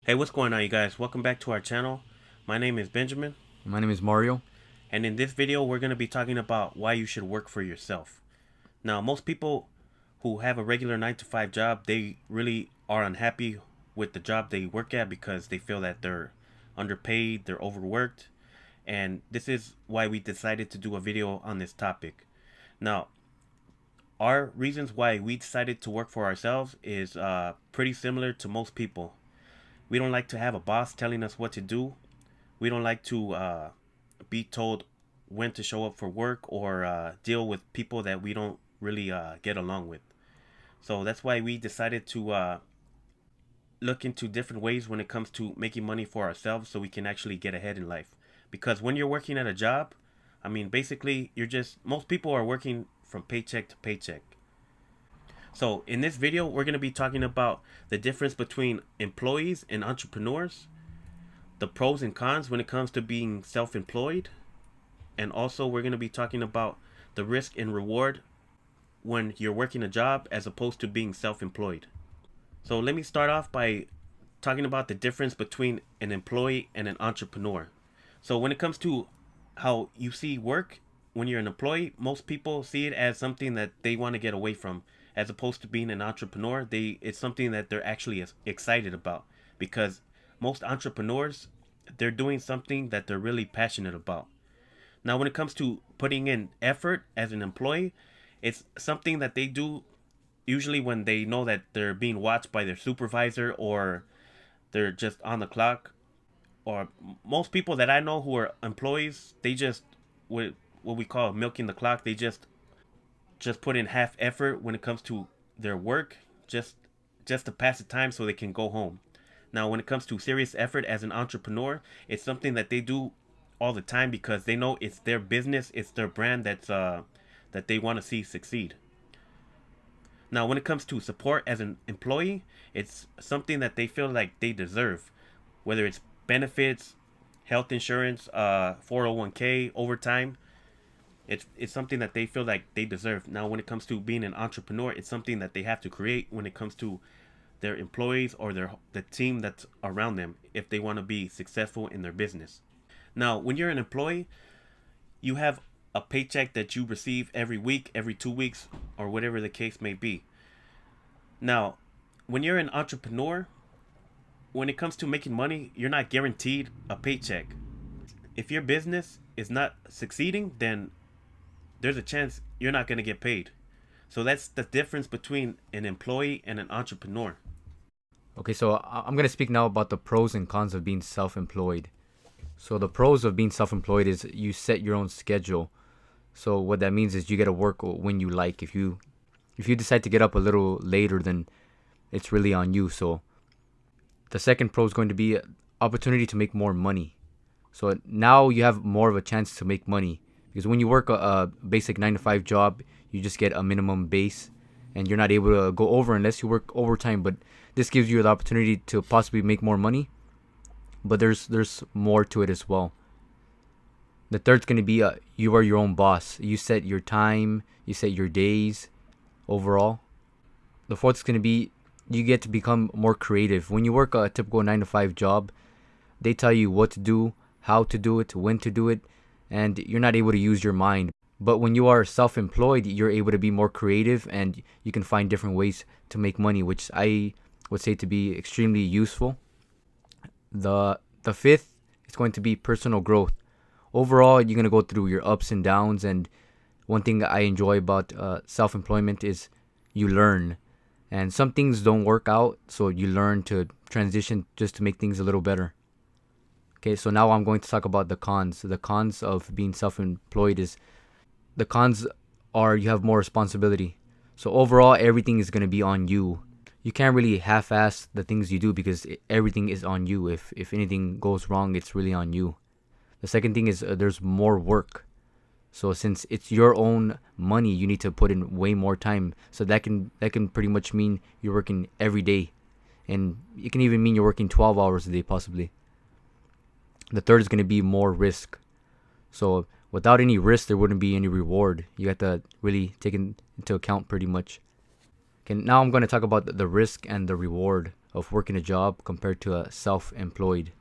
Hey, what's going on, you guys? Welcome back to our channel. My name is Benjamin, My name is Mario. and in this video, we're going to be talking about why you should work for yourself. Now, most people who have a regular 9 to 5 job, they really are unhappy with the job they work at because they feel that they're underpaid, they're overworked, and this is why we decided to do a video on this topic. Now, our reasons why we decided to work for ourselves is pretty similar to most people. We don't like to have a boss telling us what to do. We don't like to be told when to show up for work or deal with people that we don't really get along with. So that's why we decided to look into different ways when it comes to making money for ourselves so we can actually get ahead in life. Because when you're working at a job, I mean, basically, most people are working from paycheck to paycheck. So in this video, we're going to be talking about the difference between employees and entrepreneurs, the pros and cons when it comes to being self-employed, and also we're going to be talking about the risk and reward when you're working a job as opposed to being self-employed. So let me start off by talking about the difference between an employee and an entrepreneur. So when it comes to how you see work, when you're an employee, most people see it as something that they want to get away from, as opposed to being an entrepreneur. It's something that they're actually excited about, because most entrepreneurs, they're doing something that they're really passionate about. Now, when it comes to putting in effort as an employee, it's something that they do usually when they know that they're being watched by their supervisor, or they're just on the clock. Or most people that I know who are employees, they just what we call milking the clock. They just put in half effort when it comes to their work, just just to pass the time so they can go home. Now, when it comes to serious effort as an entrepreneur, it's something that they do all the time because they know it's their business, it's their brand that they want to see succeed. Now, when it comes to support as an employee, it's something that they feel like they deserve, whether it's benefits, health insurance, 401k, overtime. It's something that they feel like they deserve. Now, when it comes to being an entrepreneur, it's something that they have to create when it comes to their employees or the team that's around them if they want to be successful in their business. Now, when you're an employee, you have a paycheck that you receive every week, every 2 weeks, or whatever the case may be. Now, when you're an entrepreneur, when it comes to making money, you're not guaranteed a paycheck. If your business is not succeeding, then there's a chance you're not going to get paid. So that's the difference between an employee and an entrepreneur. Okay, so I'm going to speak now about the pros and cons of being self employed. So, the pros of being self employed is you set your own schedule. So, what that means is you get to work when you like. If you decide to get up a little later, then it's really on you. So, the second pro is going to be opportunity to make more money. So, now you have more of a chance to make money because when you work a basic 9 to 5 job, you just get a minimum base and you're not able to go over unless you work overtime. But this gives you the opportunity to possibly make more money. But there's more to it as well. The third's going to be you are your own boss. You set your time, you set your days overall. The fourth is going to be you get to become more creative. When you work a typical 9 to 5 job, they tell you what to do, how to do it, when to do it, and you're not able to use your mind. But when you are self-employed, you're able to be more creative and you can find different ways to make money, which I would say to be extremely useful. The fifth is going to be personal growth. Overall, you're going to go through your ups and downs, and one thing I enjoy about self-employment is you learn. And some things don't work out, so you learn to transition just to make things a little better. Okay, so now I'm going to talk about the cons. The cons of being self-employed is the cons are you have more responsibility. So overall, everything is going to be on you. You can't really half-ass the things you do because everything is on you. If anything goes wrong, it's really on you. The second thing is there's more work. So since it's your own money, you need to put in way more time. So that can pretty much mean you're working every day, and it can even mean you're working 12 hours a day possibly. The third is going to be more risk. So without any risk, there wouldn't be any reward. You have to really take into account pretty much. Okay, now I'm going to talk about the risk and the reward of working a job compared to a self-employed.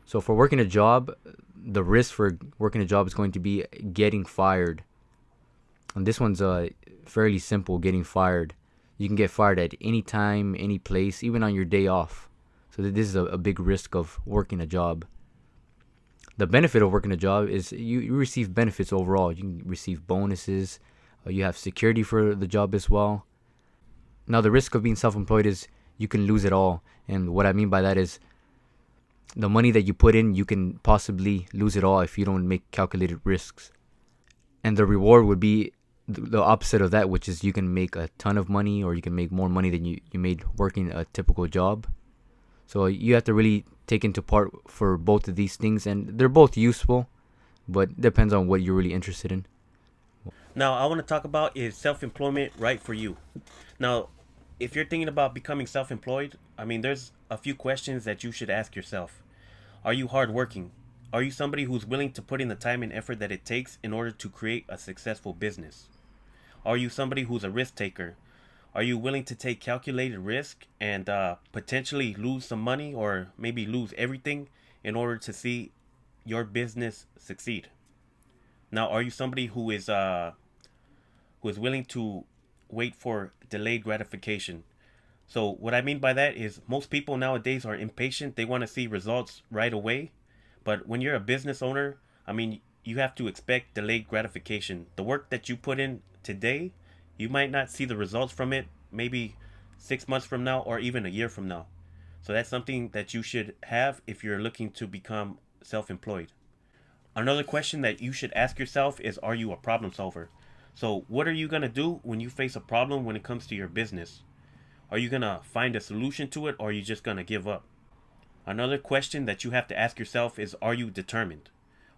So for working a job, the risk for working a job is going to be getting fired. And this one's fairly simple, getting fired. You can get fired at any time, any place, even on your day off. So this is a big risk of working a job. The benefit of working a job is you receive benefits overall. You can receive bonuses. You have security for the job as well. Now, the risk of being self-employed is you can lose it all. And what I mean by that is the money that you put in, you can possibly lose it all if you don't make calculated risks. And the reward would be the opposite of that, which is you can make a ton of money, or you can make more money than you made working a typical job. So you have to really take into part for both of these things, and they're both useful, but it depends on what you're really interested in. Now, I want to talk about, is self-employment right for you? Now, if you're thinking about becoming self-employed, I mean, there's a few questions that you should ask yourself. Are you hardworking? Are you somebody who's willing to put in the time and effort that it takes in order to create a successful business? Are you somebody who's a risk taker? Are you willing to take calculated risk and potentially lose some money, or maybe lose everything, in order to see your business succeed? Now, are you somebody who is willing to wait for delayed gratification? So what I mean by that is most people nowadays are impatient. They want to see results right away. But when you're a business owner, I mean, you have to expect delayed gratification. The work that you put in today, you might not see the results from it maybe 6 months from now, or even a year from now. So that's something that you should have if you're looking to become self-employed. Another question that you should ask yourself is, are you a problem solver? So what are you going to do when you face a problem when it comes to your business? Are you going to find a solution to it, or are you just going to give up? Another question that you have to ask yourself is, are you determined?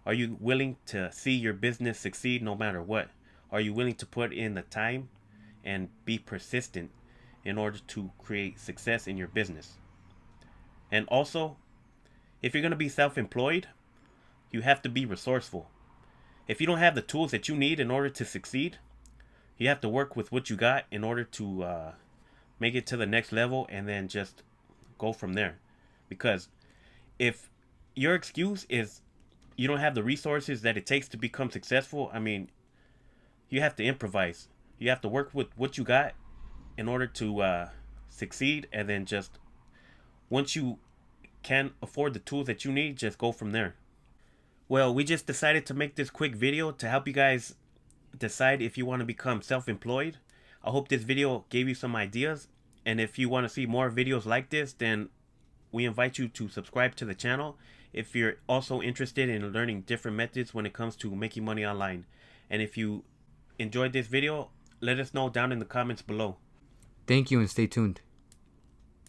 Are you willing to see your business succeed no matter what? Are you willing to put in the time and be persistent in order to create success in your business? And also, if you're going to be self-employed, you have to be resourceful. If you don't have the tools that you need in order to succeed, you have to work with what you got in order to make it to the next level, and then just go from there. Because if your excuse is you don't have the resources that it takes to become successful, I mean, you have to improvise. You have to work with what you got in order to succeed, and then just once you can afford the tools that you need, just go from there. Well, we just decided to make this quick video to help you guys decide if you want to become self-employed. I hope this video gave you some ideas, and if you want to see more videos like this, then we invite you to subscribe to the channel if you're also interested in learning different methods when it comes to making money online. And if you enjoyed this video, let us know down in the comments below. Thank you, and stay tuned.